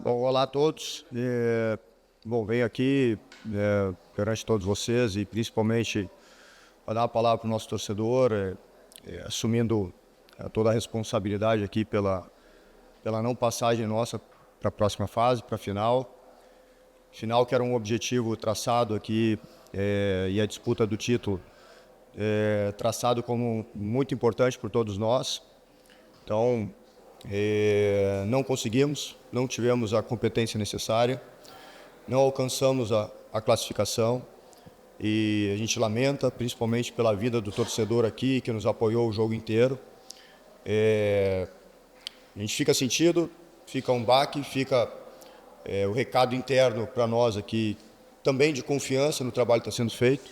Bom, olá a todos. Bom, venho aqui perante todos vocês e principalmente para dar uma palavra para o nosso torcedor, assumindo toda a responsabilidade aqui pela não passagem nossa para a próxima fase, para a final. Final que era um objetivo traçado aqui e a disputa do título traçado como muito importante por todos nós. Então, não conseguimos, não tivemos a competência necessária, não alcançamos a classificação e a gente lamenta, principalmente pela vida do torcedor aqui, que nos apoiou o jogo inteiro. A gente fica sentido, fica um baque, fica o recado interno para nós aqui, também de confiança no trabalho que está sendo feito,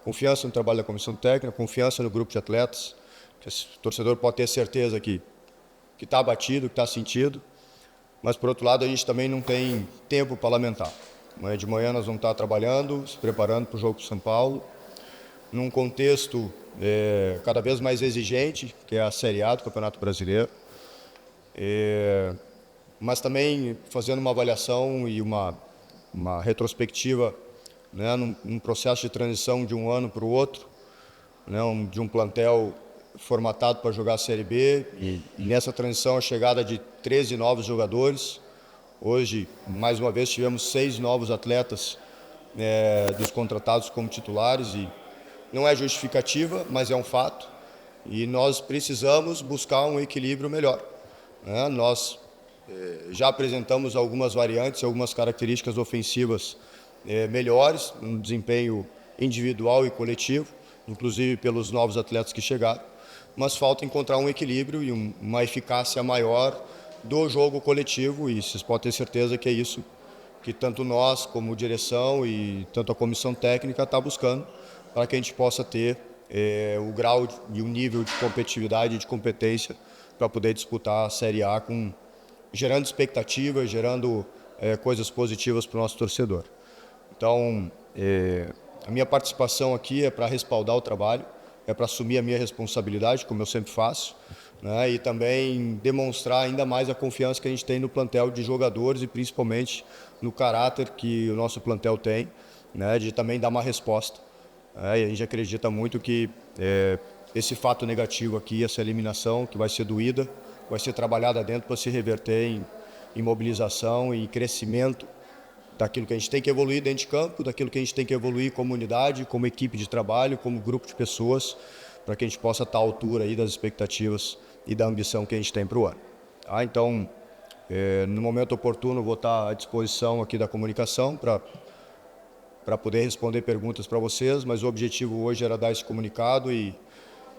confiança no trabalho da comissão técnica, confiança no grupo de atletas, que o torcedor pode ter certeza que está abatido, que está sentido, mas por outro lado a gente também não tem tempo para lamentar. Amanhã de manhã nós vamos estar trabalhando, se preparando para o jogo com São Paulo, num contexto cada vez mais exigente, que é a Série A do Campeonato Brasileiro, mas também fazendo uma avaliação e uma retrospectiva, né, num processo de transição de um ano para o outro, né, de um plantel formatado para jogar a Série B e nessa transição a chegada de 13 novos jogadores. Hoje, mais uma vez, tivemos 6 novos atletas dos contratados como titulares e não é justificativa, mas é um fato e nós precisamos buscar um equilíbrio melhor, né? Nós já apresentamos algumas variantes, algumas características ofensivas melhores no desempenho individual e coletivo, inclusive pelos novos atletas que chegaram, mas falta encontrar um equilíbrio e uma eficácia maior do jogo coletivo e vocês podem ter certeza que é isso que tanto nós como direção e tanto a comissão técnica está buscando para que a gente possa ter o grau e o nível de competitividade e de competência para poder disputar a Série A gerando expectativas, gerando coisas positivas para o nosso torcedor. Então, a minha participação aqui é para respaldar o trabalho, é para assumir a minha responsabilidade, como eu sempre faço, né, e também demonstrar ainda mais a confiança que a gente tem no plantel de jogadores e principalmente no caráter que o nosso plantel tem, né, de também dar uma resposta. E a gente acredita muito que esse fato negativo aqui, essa eliminação, que vai ser doída, vai ser trabalhada dentro para se reverter em mobilização e crescimento daquilo que a gente tem que evoluir dentro de campo, daquilo que a gente tem que evoluir como unidade, como equipe de trabalho, como grupo de pessoas, para que a gente possa estar à altura aí das expectativas e da ambição que a gente tem para o ano. Então, no momento oportuno, vou estar à disposição aqui da comunicação para poder responder perguntas para vocês, mas o objetivo hoje era dar esse comunicado e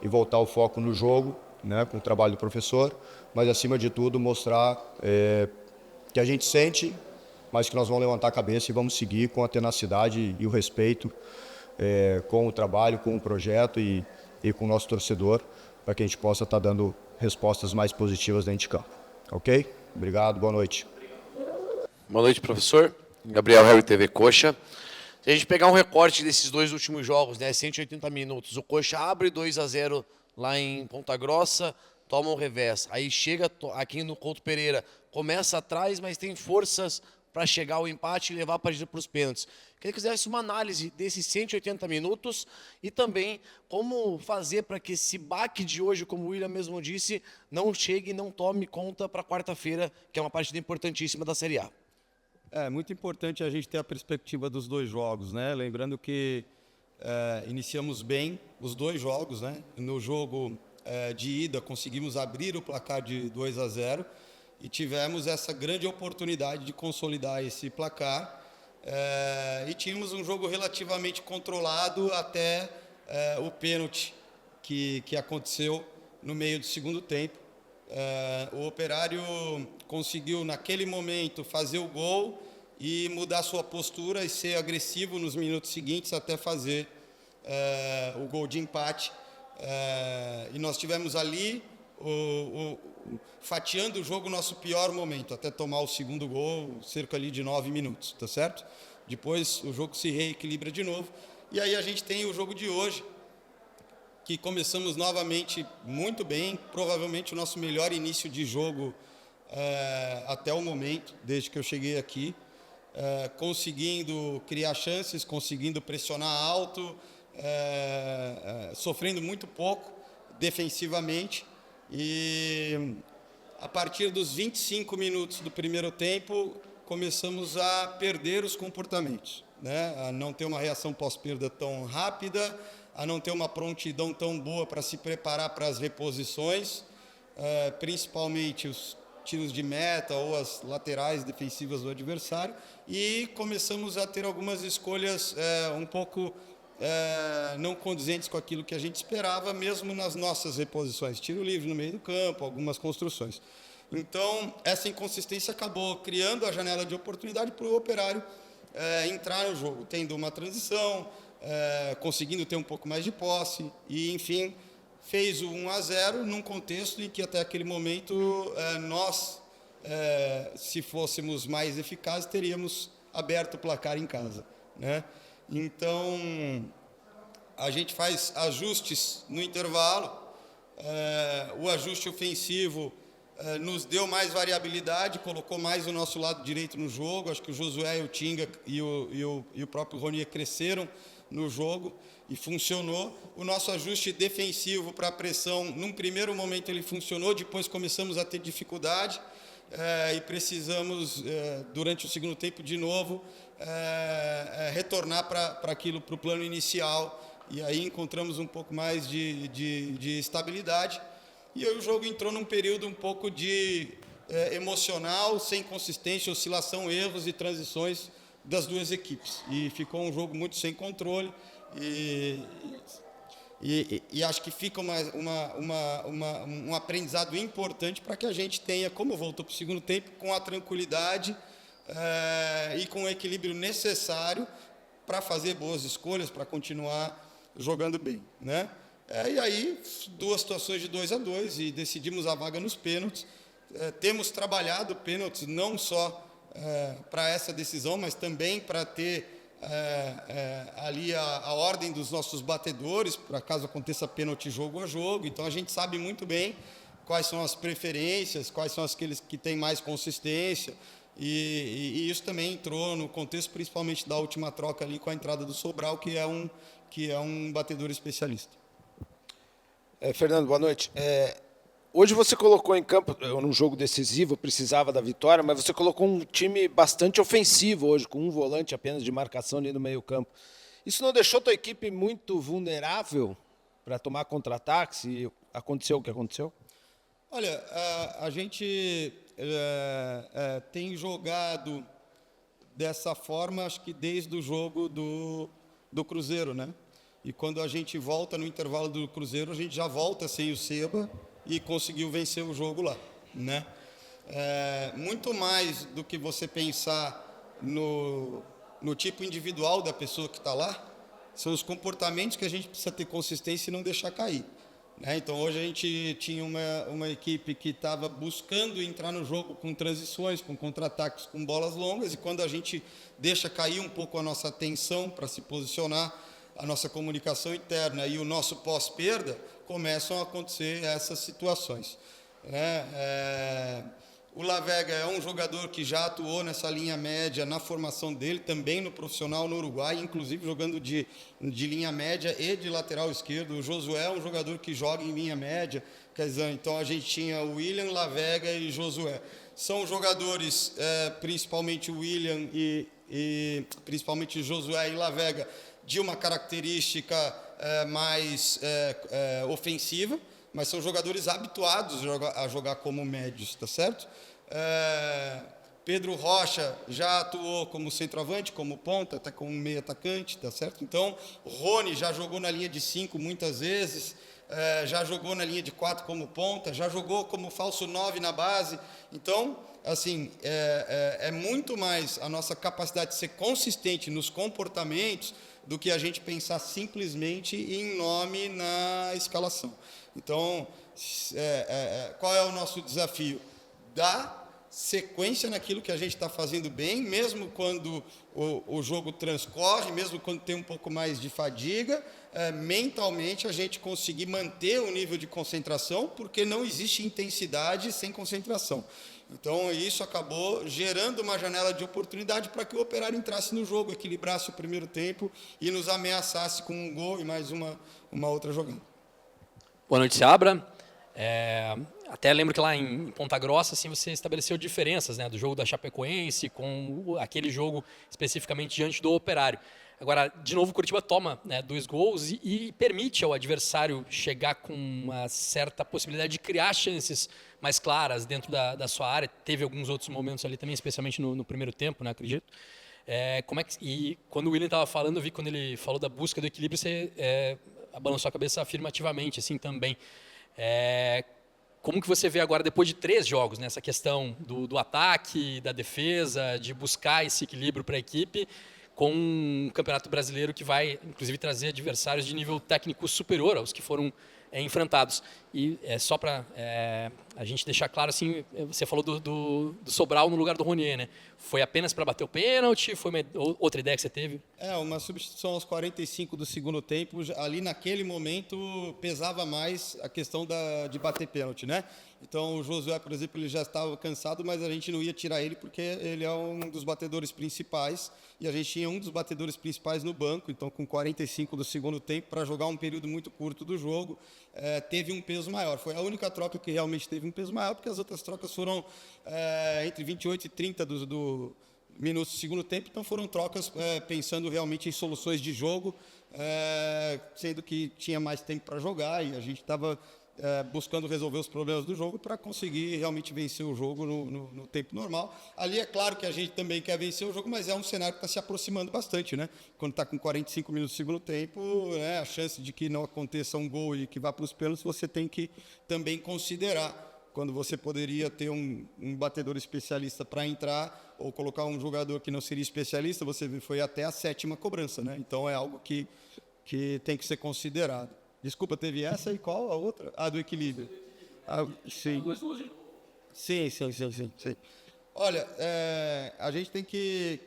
voltar o foco no jogo, né, com o trabalho do professor, mas acima de tudo mostrar que a gente sente, mas que nós vamos levantar a cabeça e vamos seguir com a tenacidade e o respeito com o trabalho, com o projeto e com o nosso torcedor, para que a gente possa estar dando respostas mais positivas dentro de campo. Ok? Obrigado, boa noite. Boa noite, professor. Gabriel Harry TV Coxa. Se a gente pegar um recorte desses dois últimos jogos, né, 180 minutos, o Coxa abre 2-0 lá em Ponta Grossa, toma um revés. Aí chega aqui no Couto Pereira, começa atrás, mas tem forças para chegar ao empate e levar a partida para os pênaltis. Queria que fizesse uma análise desses 180 minutos e também como fazer para que esse baque de hoje, como o William mesmo disse, não chegue e não tome conta para quarta-feira, que é uma partida importantíssima da Série A. É muito importante a gente ter a perspectiva dos dois jogos, né? Lembrando que iniciamos bem os dois jogos, né? No jogo de ida conseguimos abrir o placar de 2-0 e tivemos essa grande oportunidade de consolidar esse placar e tínhamos um jogo relativamente controlado até o pênalti que aconteceu no meio do segundo tempo. O Operário conseguiu naquele momento fazer o gol e mudar sua postura e ser agressivo nos minutos seguintes até fazer o gol de empate. E nós tivemos ali fatiando o jogo, nosso pior momento, até tomar o segundo gol, cerca ali de 9 minutos, tá certo? Depois o jogo se reequilibra de novo. E aí a gente tem o jogo de hoje, que começamos novamente muito bem, provavelmente o nosso melhor início de jogo até o momento, desde que eu cheguei aqui, conseguindo criar chances, conseguindo pressionar alto, sofrendo muito pouco defensivamente. E a partir dos 25 minutos do primeiro tempo, começamos a perder os comportamentos, né? A não ter uma reação pós-perda tão rápida, a não ter uma prontidão tão boa para se preparar para as reposições, principalmente os tiros de meta ou as laterais defensivas do adversário, e começamos a ter algumas escolhas um pouco não condizentes com aquilo que a gente esperava, mesmo nas nossas reposições, tiro livre no meio do campo, algumas construções. Então, essa inconsistência acabou criando a janela de oportunidade para o Operário entrar no jogo, tendo uma transição, conseguindo ter um pouco mais de posse e, enfim, fez o 1-0 num contexto em que até aquele momento nós, se fôssemos mais eficazes, teríamos aberto o placar em casa, né? Então, a gente faz ajustes no intervalo, o ajuste ofensivo nos deu mais variabilidade, colocou mais o nosso lado direito no jogo. Acho que o Josué, o Tinga e o próprio Ronier cresceram no jogo e funcionou. O nosso ajuste defensivo para a pressão, num primeiro momento ele funcionou, depois começamos a ter dificuldade e precisamos, durante o segundo tempo, de novo, retornar para o plano inicial, e aí encontramos um pouco mais de estabilidade. E aí o jogo entrou num período um pouco de emocional, sem consistência, oscilação, erros e transições das duas equipes. E ficou um jogo muito sem controle. E acho que fica um aprendizado importante para que a gente tenha, como voltou para o segundo tempo, com a tranquilidade e com o equilíbrio necessário para fazer boas escolhas, para continuar jogando bem, né? E aí, duas situações de 2-2 e decidimos a vaga nos pênaltis. Temos trabalhado pênaltis não só para essa decisão, mas também para ter ali a ordem dos nossos batedores, para caso aconteça pênalti jogo a jogo. Então, a gente sabe muito bem quais são as preferências, quais são aqueles que têm mais consistência. E isso também entrou no contexto, principalmente da última troca ali com a entrada do Sobral, que é um batedor especialista. Fernando, boa noite. Hoje você colocou em campo, num jogo decisivo, precisava da vitória, mas você colocou um time bastante ofensivo hoje, com um volante apenas de marcação ali no meio-campo. Isso não deixou a tua equipe muito vulnerável para tomar contra-ataques e aconteceu o que aconteceu? Olha, a gente tem jogado dessa forma, acho que desde o jogo do Cruzeiro, né? E quando a gente volta no intervalo do Cruzeiro, a gente já volta sem o Seba e conseguiu vencer o jogo lá, né? Muito mais do que você pensar no tipo individual da pessoa que está lá, são os comportamentos que a gente precisa ter consistência e não deixar cair, né? Então, hoje a gente tinha uma equipe que estava buscando entrar no jogo com transições, com contra-ataques, com bolas longas, e quando a gente deixa cair um pouco a nossa atenção para se posicionar, a nossa comunicação interna e o nosso pós-perda, começam a acontecer essas situações, né? O Lavega é um jogador que já atuou nessa linha média na formação dele, também no profissional no Uruguai, inclusive jogando de linha média e de lateral esquerdo. O Josué é um jogador que joga em linha média, quer dizer, então a gente tinha o William, Lavega e Josué. São jogadores, principalmente o William e principalmente Josué e Lavega, de uma característica mais ofensiva, mas são jogadores habituados a jogar como médios, tá certo? Pedro Rocha já atuou como centroavante, como ponta, até como meio atacante, tá certo? Então, Rony já jogou na linha de 5 muitas vezes, já jogou na linha de 4 como ponta, já jogou como falso 9 na base. Então, assim, é muito mais a nossa capacidade de ser consistente nos comportamentos do que a gente pensar simplesmente em nome na escalação. Então, qual é o nosso desafio? Dar sequência naquilo que a gente está fazendo bem, mesmo quando o jogo transcorre, mesmo quando tem um pouco mais de fadiga, mentalmente a gente conseguir manter o nível de concentração, porque não existe intensidade sem concentração. Então, isso acabou gerando uma janela de oportunidade para que o Operário entrasse no jogo, equilibrasse o primeiro tempo e nos ameaçasse com um gol e mais uma outra jogada. Boa noite, Seabra. Até lembro que lá em Ponta Grossa assim, você estabeleceu diferenças, né, do jogo da Chapecoense com aquele jogo especificamente diante do Operário. Agora, de novo, o Curitiba toma, né, 2 gols e permite ao adversário chegar com uma certa possibilidade de criar chances mais claras dentro da sua área. Teve alguns outros momentos ali também, especialmente no primeiro tempo, né, acredito. E quando o William estava falando, eu vi quando ele falou da busca do equilíbrio, você balançou a cabeça afirmativamente, assim, também. Como que você vê agora, depois de 3 jogos, né, essa questão do ataque, da defesa, de buscar esse equilíbrio para a equipe, com um campeonato brasileiro que vai, inclusive, trazer adversários de nível técnico superior aos que foram enfrentados. E só para a gente deixar claro, assim, você falou do Sobral no lugar do Ronier, né? Foi apenas para bater o pênalti? Foi outra ideia que você teve? Uma substituição aos 45 do segundo tempo. Ali, naquele momento, pesava mais a questão de bater pênalti, né? Então, o Josué, por exemplo, ele já estava cansado, mas a gente não ia tirar ele porque ele é um dos batedores principais e a gente tinha um dos batedores principais no banco. Então, com 45 do segundo tempo, para jogar um período muito curto do jogo, teve um peso maior. Foi a única troca que realmente teve um peso maior, porque as outras trocas foram entre 28 e 30 minutos do segundo tempo. Então, foram trocas pensando realmente em soluções de jogo, sendo que tinha mais tempo para jogar e a gente estava buscando resolver os problemas do jogo para conseguir realmente vencer o jogo no tempo normal. Ali é claro que a gente também quer vencer o jogo, mas é um cenário que está se aproximando bastante, né? Quando está com 45 minutos do segundo tempo, né, a chance de que não aconteça um gol e que vá para os pênaltis, você tem que também considerar. Quando você poderia ter um batedor especialista para entrar ou colocar um jogador que não seria especialista, você foi até a 7ª cobrança, né? Então é algo que tem que ser considerado. Desculpa, teve essa e qual a outra? Do equilíbrio. Sim. Sim. Olha, a gente tem que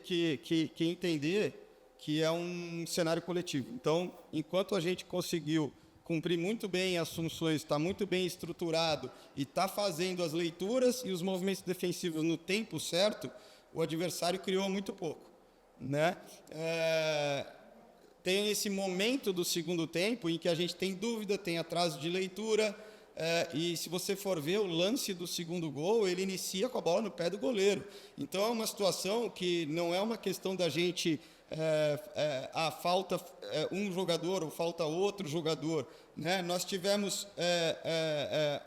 entender que é um cenário coletivo. Então, enquanto a gente conseguiu cumprir muito bem as funções, está muito bem estruturado e está fazendo as leituras e os movimentos defensivos no tempo certo, o adversário criou muito pouco, né? Tem esse momento do segundo tempo em que a gente tem dúvida, tem atraso de leitura, e se você for ver o lance do segundo gol, ele inicia com a bola no pé do goleiro. Então é uma situação que não é uma questão da gente falta um jogador ou falta outro jogador, né? Nós tivemos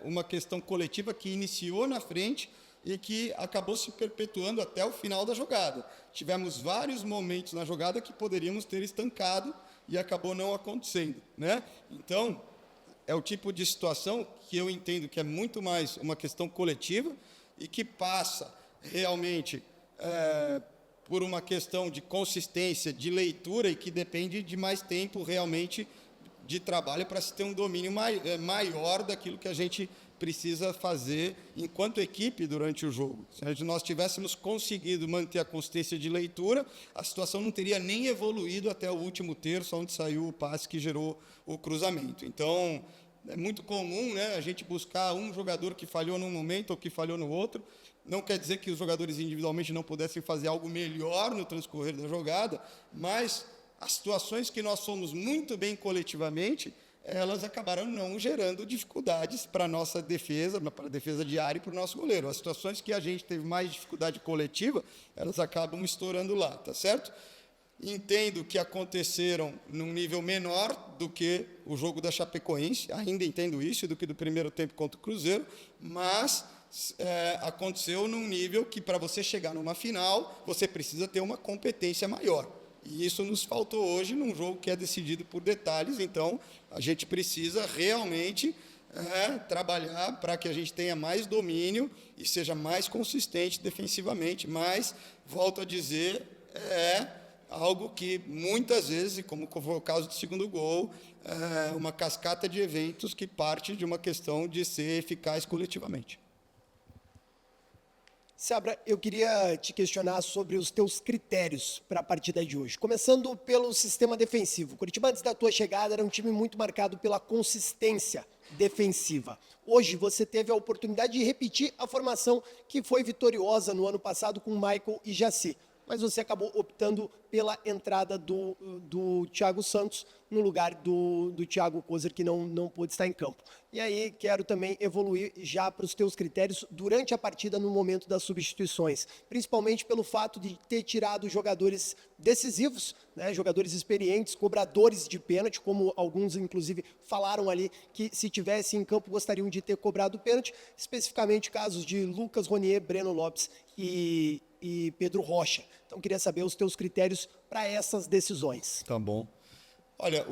uma questão coletiva que iniciou na frente e que acabou se perpetuando até o final da jogada. Tivemos vários momentos na jogada que poderíamos ter estancado e acabou não acontecendo, né? Então, é o tipo de situação que eu entendo que é muito mais uma questão coletiva e que passa realmente por uma questão de consistência, de leitura e que depende de mais tempo realmente de trabalho para se ter um domínio maior daquilo que a gente precisa fazer enquanto equipe durante o jogo. Se nós tivéssemos conseguido manter a consistência de leitura, a situação não teria nem evoluído até o último terço, onde saiu o passe que gerou o cruzamento. Então, é muito comum, né, a gente buscar um jogador que falhou num momento ou que falhou no outro. Não quer dizer que os jogadores individualmente não pudessem fazer algo melhor no transcorrer da jogada, mas as situações que nós somos muito bem coletivamente, elas acabaram não gerando dificuldades para a nossa defesa, para a defesa diária e para o nosso goleiro. As situações que a gente teve mais dificuldade coletiva, elas acabam estourando lá, tá certo? Entendo que aconteceram num nível menor do que o jogo da Chapecoense, ainda entendo isso, do que do primeiro tempo contra o Cruzeiro, mas aconteceu num nível que, para você chegar numa final, você precisa ter uma competência maior. E isso nos faltou hoje num jogo que é decidido por detalhes. Então, a gente precisa realmente trabalhar para que a gente tenha mais domínio e seja mais consistente defensivamente. Mas, volto a dizer, algo que muitas vezes, como foi o caso do segundo gol, uma cascata de eventos que parte de uma questão de ser eficaz coletivamente. Sabra, eu queria te questionar sobre os teus critérios para a partida de hoje. Começando pelo sistema defensivo. O Coritiba, antes da tua chegada, era um time muito marcado pela consistência defensiva. Hoje você teve a oportunidade de repetir a formação que foi vitoriosa no ano passado com Michael e Jaci. Mas você acabou optando pela entrada do Thiago Santos no lugar do Thiago Kozer, que não pôde estar em campo. E aí quero também evoluir já para os teus critérios durante a partida no momento das substituições, principalmente pelo fato de ter tirado jogadores decisivos, né, jogadores experientes, cobradores de pênalti, como alguns inclusive falaram ali que se tivesse em campo gostariam de ter cobrado o pênalti, especificamente casos de Lucas Ronier, Breno Lopes e Pedro Rocha. Então, queria saber os teus critérios para essas decisões. Tá bom. Olha,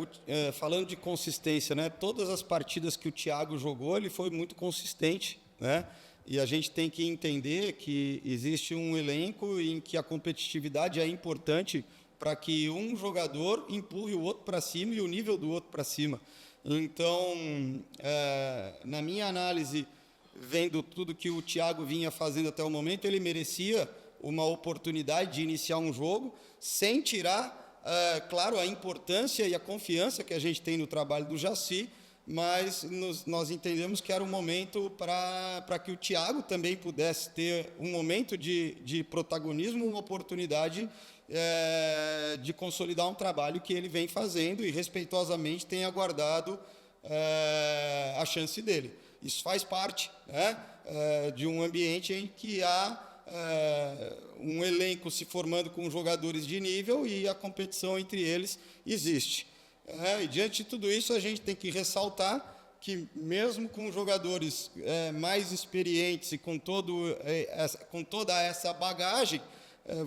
falando de consistência, né? Todas as partidas que o Thiago jogou, ele foi muito consistente, né? E a gente tem que entender que existe um elenco em que a competitividade é importante para que um jogador empurre o outro para cima e o nível do outro para cima. Então, na minha análise, vendo tudo que o Thiago vinha fazendo até o momento, ele merecia uma oportunidade de iniciar um jogo, sem tirar, claro, a importância e a confiança que a gente tem no trabalho do Jaci, mas nós entendemos que era um momento para que o Thiago também pudesse ter um momento de protagonismo, uma oportunidade de consolidar um trabalho que ele vem fazendo e respeitosamente tem aguardado a chance dele. Isso faz parte, né, de um ambiente em que há um elenco se formando com jogadores de nível e a competição entre eles existe. E diante de tudo isso, a gente tem que ressaltar que, mesmo com jogadores mais experientes e com toda essa bagagem,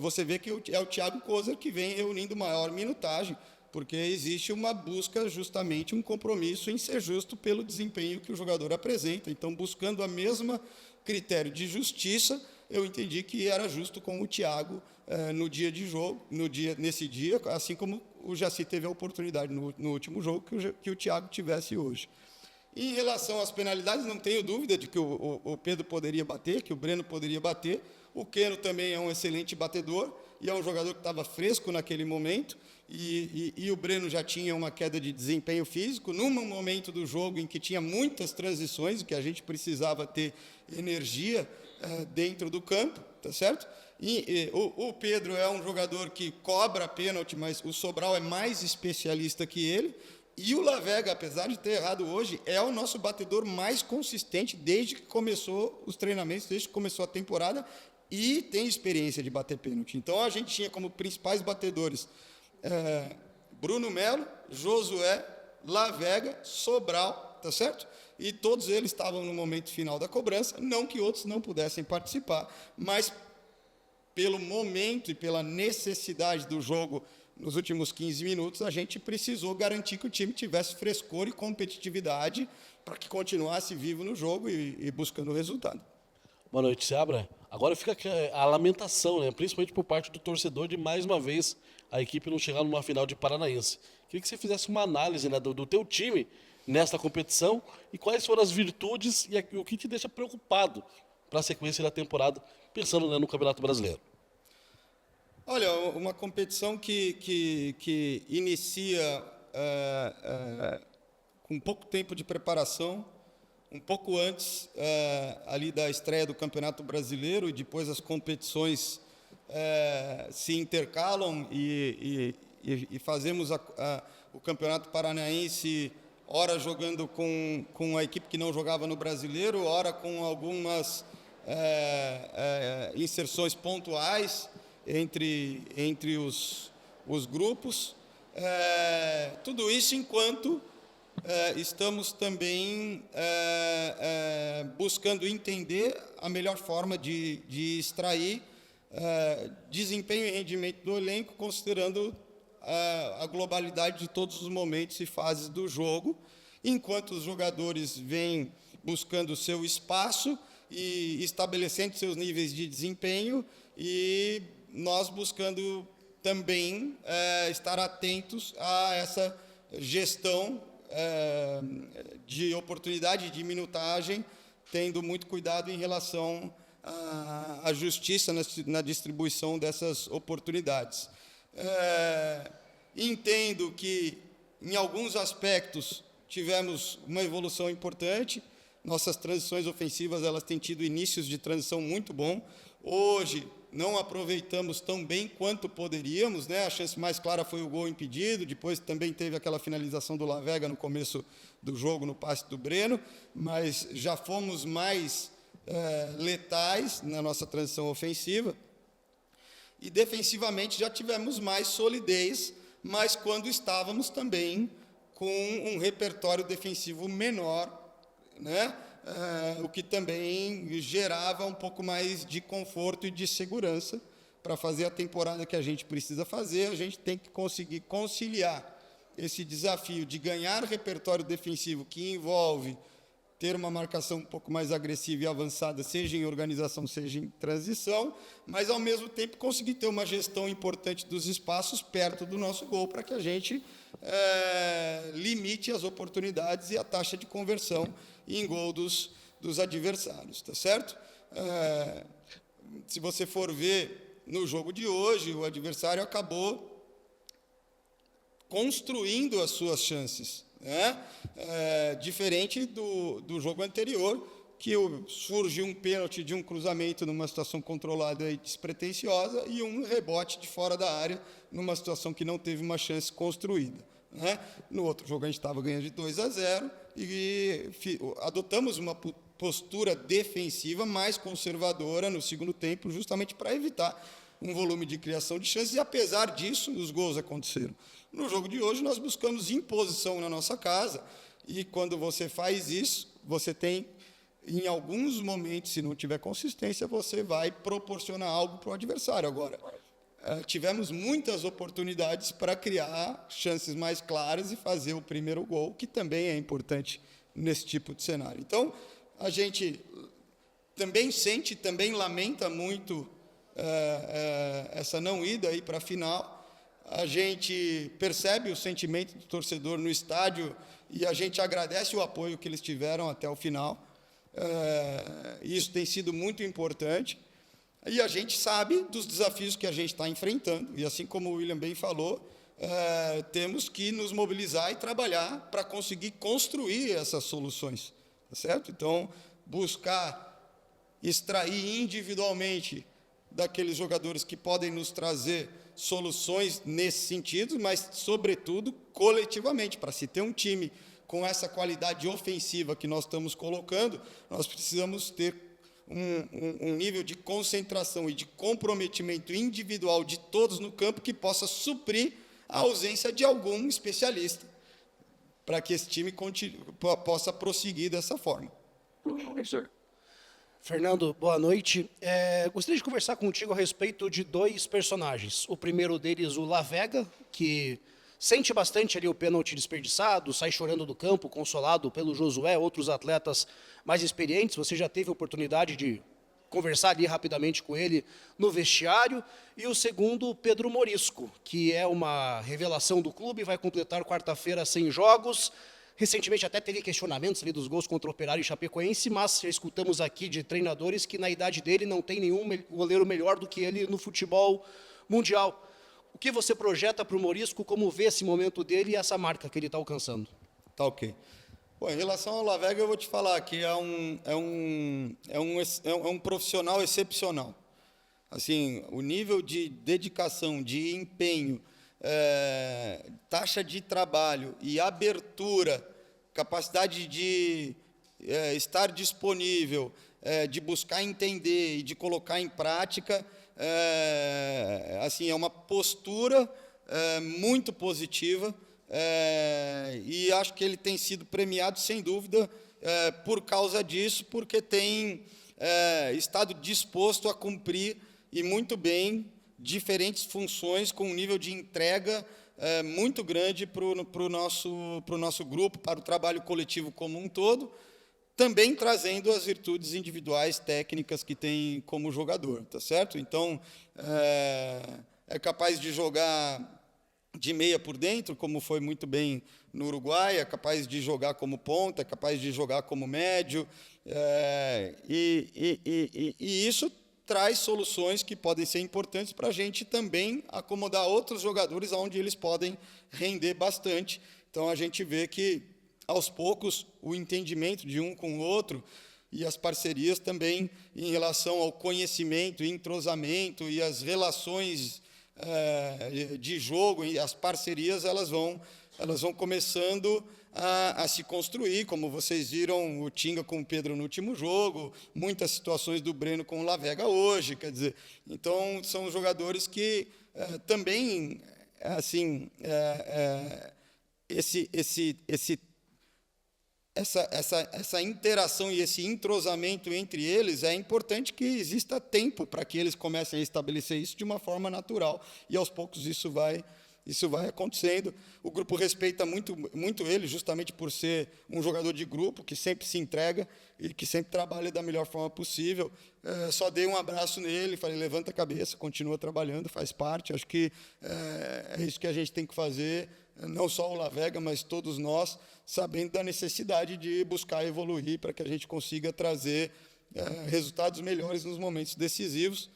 você vê que é o Thiago Kozer que vem reunindo maior minutagem, porque existe uma busca, justamente um compromisso em ser justo pelo desempenho que o jogador apresenta. Então, buscando a mesma critério de justiça, eu entendi que era justo com o Thiago no dia de jogo, nesse dia, assim como o Jaci teve a oportunidade no último jogo que o Thiago tivesse hoje. Em relação às penalidades, não tenho dúvida de que o Pedro poderia bater, que o Breno poderia bater. O Keno também é um excelente batedor e é um jogador que estava fresco naquele momento. E o Breno já tinha uma queda de desempenho físico num momento do jogo em que tinha muitas transições, que a gente precisava ter energia dentro do campo, tá certo? E o Pedro é um jogador que cobra pênalti, mas o Sobral é mais especialista que ele. E o Lavega, apesar de ter errado hoje, é o nosso batedor mais consistente desde que começou os treinamentos, desde que começou a temporada, e tem experiência de bater pênalti. Então a gente tinha como principais batedores Bruno Melo, Josué, Lavega, Sobral, tá certo? E todos eles estavam no momento final da cobrança, não que outros não pudessem participar, mas pelo momento e pela necessidade do jogo nos últimos 15 minutos, a gente precisou garantir que o time tivesse frescor e competitividade para que continuasse vivo no jogo e buscando o resultado. Boa noite, Seabra. Agora fica a lamentação, né? Principalmente por parte do torcedor, de mais uma vez a equipe não chegar numa final de Paranaense. Queria que você fizesse uma análise, né, do teu time nesta competição e quais foram as virtudes e o que te deixa preocupado para a sequência da temporada, pensando, né, no Campeonato Brasileiro. Olha, uma competição que inicia com pouco tempo de preparação, um pouco antes ali da estreia do Campeonato Brasileiro, e depois as competições se intercalam e fazemos o Campeonato Paranaense, ora jogando com a equipe que não jogava no Brasileiro, ora com algumas inserções pontuais entre os grupos. Tudo isso enquanto estamos também buscando entender a melhor forma de extrair desempenho e rendimento do elenco, considerando a globalidade de todos os momentos e fases do jogo, enquanto os jogadores vêm buscando o seu espaço e estabelecendo seus níveis de desempenho, e nós buscando também estar atentos a essa gestão de oportunidade de minutagem, tendo muito cuidado em relação a justiça na distribuição dessas oportunidades. Entendo que, em alguns aspectos, tivemos uma evolução importante. Nossas transições ofensivas elas têm tido inícios de transição muito bom. Hoje, não aproveitamos tão bem quanto poderíamos, né? A chance mais clara foi o gol impedido, depois também teve aquela finalização do Lavega no começo do jogo, no passe do Breno, mas já fomos mais letais na nossa transição ofensiva. E defensivamente já tivemos mais solidez, mas quando estávamos também com um repertório defensivo menor, né? O que também gerava um pouco mais de conforto e de segurança para fazer a temporada que a gente precisa fazer. A gente tem que conseguir conciliar esse desafio de ganhar repertório defensivo, que envolve ter uma marcação um pouco mais agressiva e avançada, seja em organização, seja em transição, mas, ao mesmo tempo, conseguir ter uma gestão importante dos espaços perto do nosso gol, para que a gente limite as oportunidades e a taxa de conversão em gol dos adversários, tá certo? Se você for ver no jogo de hoje, o adversário acabou construindo as suas chances, né? Diferente do jogo anterior, que surge um pênalti de um cruzamento numa situação controlada e despretensiosa e um rebote de fora da área numa situação que não teve uma chance construída, né? No outro jogo a gente estava ganhando de 2-0 e adotamos uma postura defensiva mais conservadora no segundo tempo, justamente para evitar um volume de criação de chances, e apesar disso, os gols aconteceram. No jogo de hoje, nós buscamos imposição na nossa casa, e quando você faz isso, você tem, em alguns momentos, se não tiver consistência, você vai proporcionar algo para o adversário. Agora, tivemos muitas oportunidades para criar chances mais claras e fazer o primeiro gol, que também é importante nesse tipo de cenário. Então, a gente também sente, também lamenta muito essa não ida aí para a final. A gente percebe o sentimento do torcedor no estádio e a gente agradece o apoio que eles tiveram até o final. Isso tem sido muito importante. E a gente sabe dos desafios que a gente está enfrentando. E, assim como o William bem falou, temos que nos mobilizar e trabalhar para conseguir construir essas soluções, tá certo? Então, buscar extrair individualmente daqueles jogadores que podem nos trazer soluções nesse sentido, mas, sobretudo, coletivamente. Para se ter um time com essa qualidade ofensiva que nós estamos colocando, nós precisamos ter um nível de concentração e de comprometimento individual de todos no campo que possa suprir a ausência de algum especialista, para que esse time possa prosseguir dessa forma. Fernando, boa noite. Gostaria de conversar contigo a respeito de dois personagens. O primeiro deles, o Lavega, que sente bastante ali o pênalti desperdiçado, sai chorando do campo, consolado pelo Josué, outros atletas mais experientes. Você já teve a oportunidade de conversar ali rapidamente com ele no vestiário. E o segundo, o Pedro Morisco, que é uma revelação do clube, vai completar quarta-feira 100 jogos. Recentemente até teve questionamentos ali dos gols contra o Operário e Chapecoense, mas já escutamos aqui de treinadores que na idade dele não tem nenhum goleiro melhor do que ele no futebol mundial. O que você projeta para o Morisco, como vê esse momento dele e essa marca que ele está alcançando? Tá ok. Bom, em relação ao Lavega, eu vou te falar que é um profissional excepcional. Assim, o nível de dedicação, de empenho, taxa de trabalho e abertura, capacidade de estar disponível, de buscar entender e de colocar em prática, assim, é uma postura muito positiva, e acho que ele tem sido premiado, sem dúvida, por causa disso, porque tem estado disposto a cumprir, e muito bem, diferentes funções com um nível de entrega muito grande para o nosso grupo, para o trabalho coletivo como um todo, também trazendo as virtudes individuais, técnicas que tem como jogador, tá certo? Então, é capaz de jogar de meia por dentro, como foi muito bem no Uruguai, é capaz de jogar como ponta, é capaz de jogar como médio, E isso traz soluções que podem ser importantes para a gente também acomodar outros jogadores onde eles podem render bastante. Então, a gente vê que, aos poucos, o entendimento de um com o outro e as parcerias também em relação ao conhecimento, entrosamento e as relações de jogo e as parcerias, elas vão começando a se construir, como vocês viram o Tinga com o Pedro no último jogo, muitas situações do Breno com o Lavega hoje, quer dizer, então são jogadores que também, assim, essa interação e esse entrosamento entre eles, é importante que exista tempo para que eles comecem a estabelecer isso de uma forma natural, e aos poucos isso vai acontecendo. O grupo respeita muito, muito ele, justamente por ser um jogador de grupo, que sempre se entrega e que sempre trabalha da melhor forma possível. Só dei um abraço nele, falei, levanta a cabeça, continua trabalhando, faz parte. Acho que é isso que a gente tem que fazer, não só o Lavega, mas todos nós, sabendo da necessidade de buscar evoluir para que a gente consiga trazer resultados melhores nos momentos decisivos.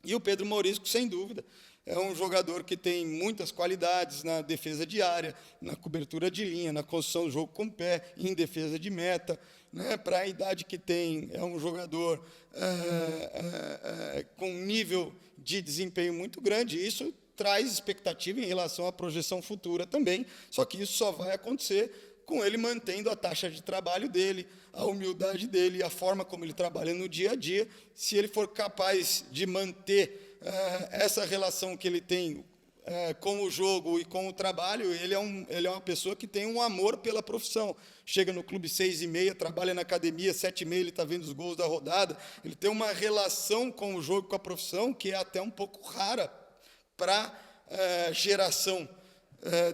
E o Pedro Morisco, sem dúvida, é um jogador que tem muitas qualidades na defesa de área, na cobertura de linha, na construção do jogo com o pé, em defesa de meta. Né? Para a idade que tem, é um jogador com um nível de desempenho muito grande. Isso traz expectativa em relação à projeção futura também, só que isso só vai acontecer com ele mantendo a taxa de trabalho dele, a humildade dele, a forma como ele trabalha no dia a dia. Se ele for capaz de manter essa relação que ele tem com o jogo e com o trabalho, ele é uma pessoa que tem um amor pela profissão. Chega no clube 6h30, trabalha na academia, 7h30 ele está vendo os gols da rodada. Ele tem uma relação com o jogo, com a profissão, que é até um pouco rara para a geração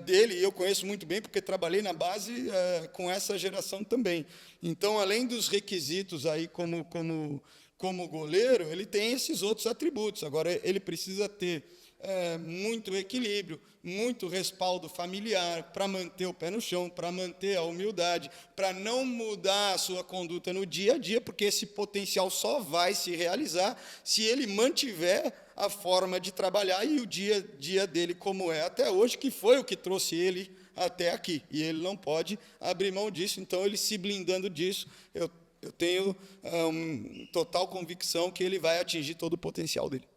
dele. Eu conheço muito bem, porque trabalhei na base com essa geração também. Então, além dos requisitos aí como goleiro, ele tem esses outros atributos. Agora, ele precisa ter muito equilíbrio, muito respaldo familiar para manter o pé no chão, para manter a humildade, para não mudar a sua conduta no dia a dia, porque esse potencial só vai se realizar se ele mantiver a forma de trabalhar e o dia a dia dele como é até hoje, que foi o que trouxe ele até aqui. E ele não pode abrir mão disso, então, ele se blindando disso, eu tenho total convicção que ele vai atingir todo o potencial dele.